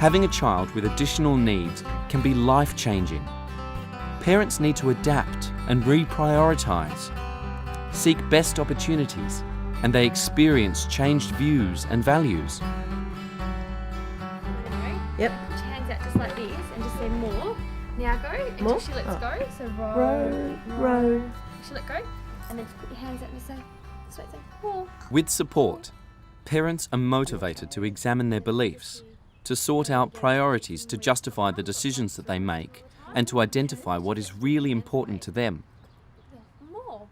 Having a child with additional needs can be life-changing. Parents need to adapt and reprioritise, seek best opportunities, and they experience changed views and values. Yep. Put your hands out just like this and just say more. Now go until More? she lets go. So Row. She let go. And then just put your hands out and say, this way, say more. With support, parents are motivated to examine their beliefs, to sort out priorities to justify the decisions that they make, and to identify what is really important to them. More.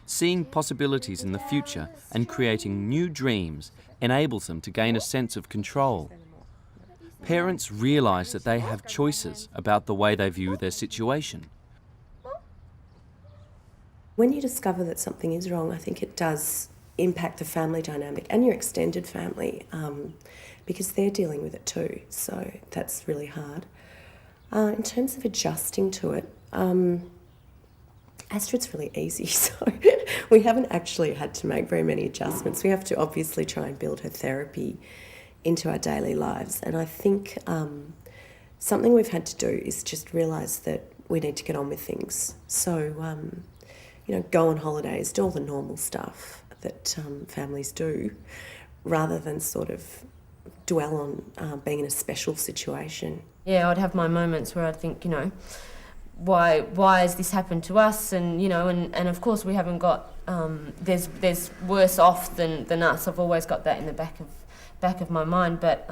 Seeing possibilities in the future and creating new dreams enables them to gain a sense of control. Parents realise that they have choices about the way they view their situation. When you discover that something is wrong, I think it does impact the family dynamic and your extended family, because they're dealing with it too, so that's really hard. In terms of adjusting to it, Astrid's really easy, so we haven't actually had to make very many adjustments. We have to obviously try and build her therapy into our daily lives, and I think something we've had to do is just realise that we need to get on with things. So, go on holidays, do all the normal stuff that families do, rather than sort of dwell on being in a special situation. Yeah, I'd have my moments where I'd think, why has this happened to us? And and of course we haven't got there's worse off than us. I've always got that in the back of my mind, but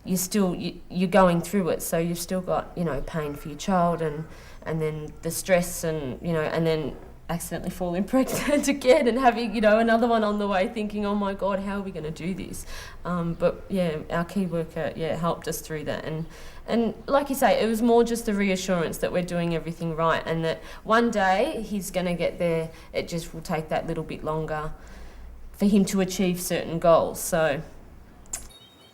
you're going through it, so you've still got pain for your child and then the stress and and then accidentally falling pregnant again and having another one on the way, thinking, oh my God, how are we going to do this? But yeah, our key worker helped us through that, and like you say, it was more just the reassurance that we're doing everything right and that one day he's going to get there. It just will take that little bit longer for him to achieve certain goals. So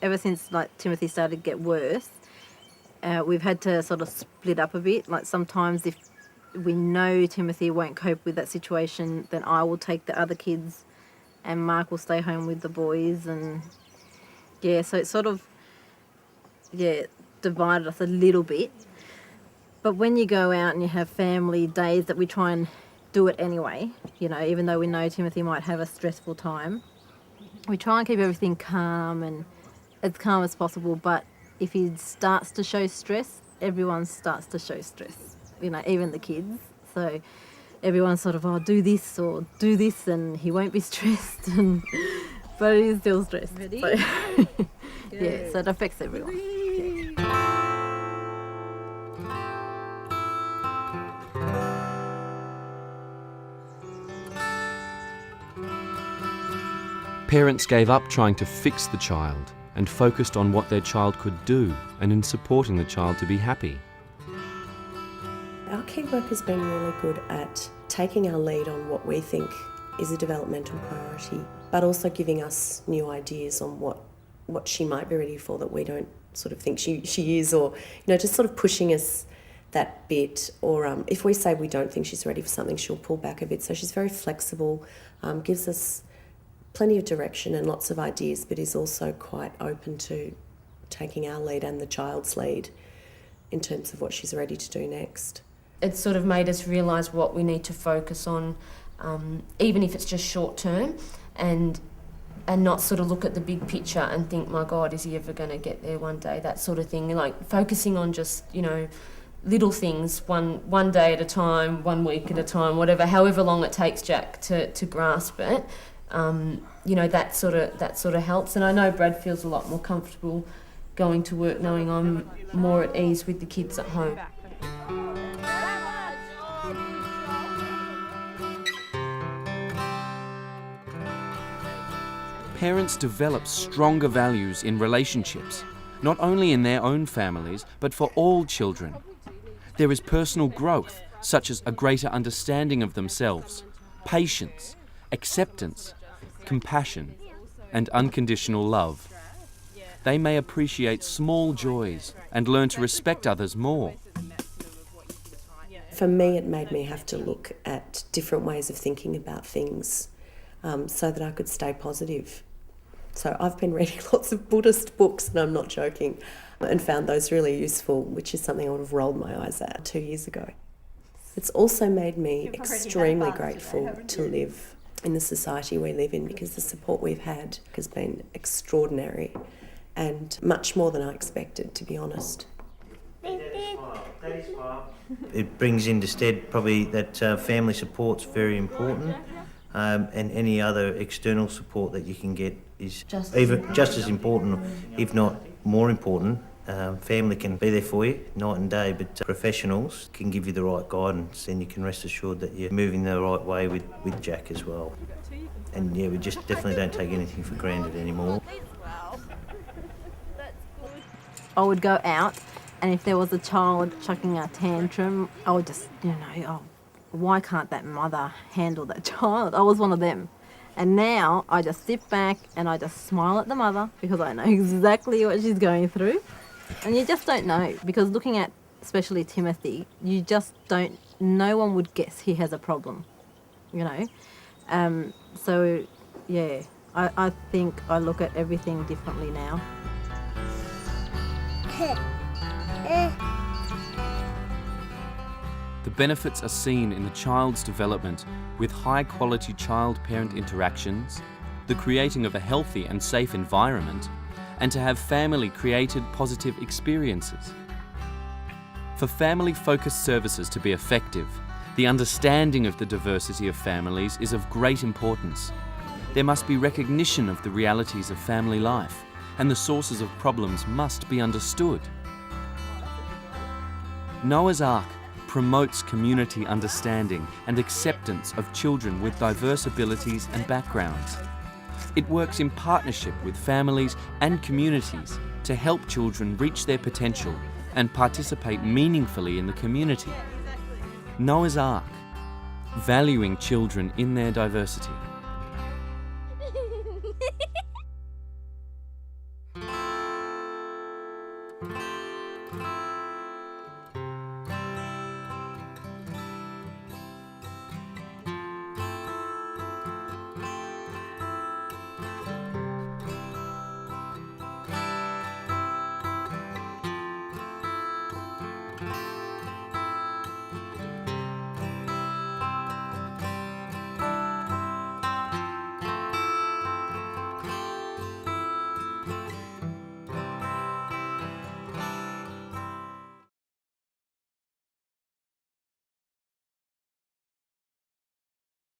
ever since Timothy started to get worse, we've had to sort of split up a bit. Like sometimes if we know Timothy won't cope with that situation, then I will take the other kids and Mark will stay home with the boys. And so it sort of divided us a little bit. But when you go out and you have family days, that we try and do it anyway, even though we know Timothy might have a stressful time, we try and keep everything calm and as calm as possible. But if he starts to show stress, everyone starts to show stress, even the kids. So everyone's sort of, do this or do this, and he won't be stressed, but he is still stressed. Ready? So, so it affects everyone. Parents gave up trying to fix the child and focused on what their child could do and in supporting the child to be happy. Our key work has been really good at taking our lead on what we think is a developmental priority, but also giving us new ideas on what she might be ready for that we don't sort of think she is, or just sort of pushing us that bit. Or if we say we don't think she's ready for something, she'll pull back a bit. So she's very flexible, gives us plenty of direction and lots of ideas, but is also quite open to taking our lead and the child's lead in terms of what she's ready to do next. It's sort of made us realise what we need to focus on, even if it's just short term, and not sort of look at the big picture and think, my God, is he ever going to get there one day, that sort of thing. Like focusing on just, little things, one day at a time, 1 week at a time, whatever, however long it takes Jack to grasp it. That sort of helps. And I know Brad feels a lot more comfortable going to work knowing I'm more at ease with the kids at home. Parents develop stronger values in relationships, not only in their own families, but for all children. There is personal growth, such as a greater understanding of themselves, patience, acceptance, compassion, and unconditional love. They may appreciate small joys and learn to respect others more. For me, it made me have to look at different ways of thinking about things so that I could stay positive. So I've been reading lots of Buddhist books, and I'm not joking, and found those really useful, which is something I would have rolled my eyes at 2 years ago. It's also made me extremely grateful to live in the society we live in, because the support we've had has been extraordinary and much more than I expected, to be honest. It brings into stead probably that family support's very important, and any other external support that you can get is just as important, if not more important. Family can be there for you night and day, but professionals can give you the right guidance, and you can rest assured that you're moving the right way with Jack as well. And yeah, we just definitely don't take anything for granted anymore. I would go out, and if there was a child chucking a tantrum, I would just, why can't that mother handle that child? I was one of them. And now I just sit back and I just smile at the mother, because I know exactly what she's going through. And you just don't know, because looking at especially Timothy, you just don't, no one would guess he has a problem, So, yeah, I think I look at everything differently now. The benefits are seen in the child's development with high-quality child-parent interactions, the creating of a healthy and safe environment, and to have family-created positive experiences. For family-focused services to be effective, the understanding of the diversity of families is of great importance. There must be recognition of the realities of family life, and the sources of problems must be understood. Noah's Ark promotes community understanding and acceptance of children with diverse abilities and backgrounds. It works in partnership with families and communities to help children reach their potential and participate meaningfully in the community. Noah's Ark, valuing children in their diversity.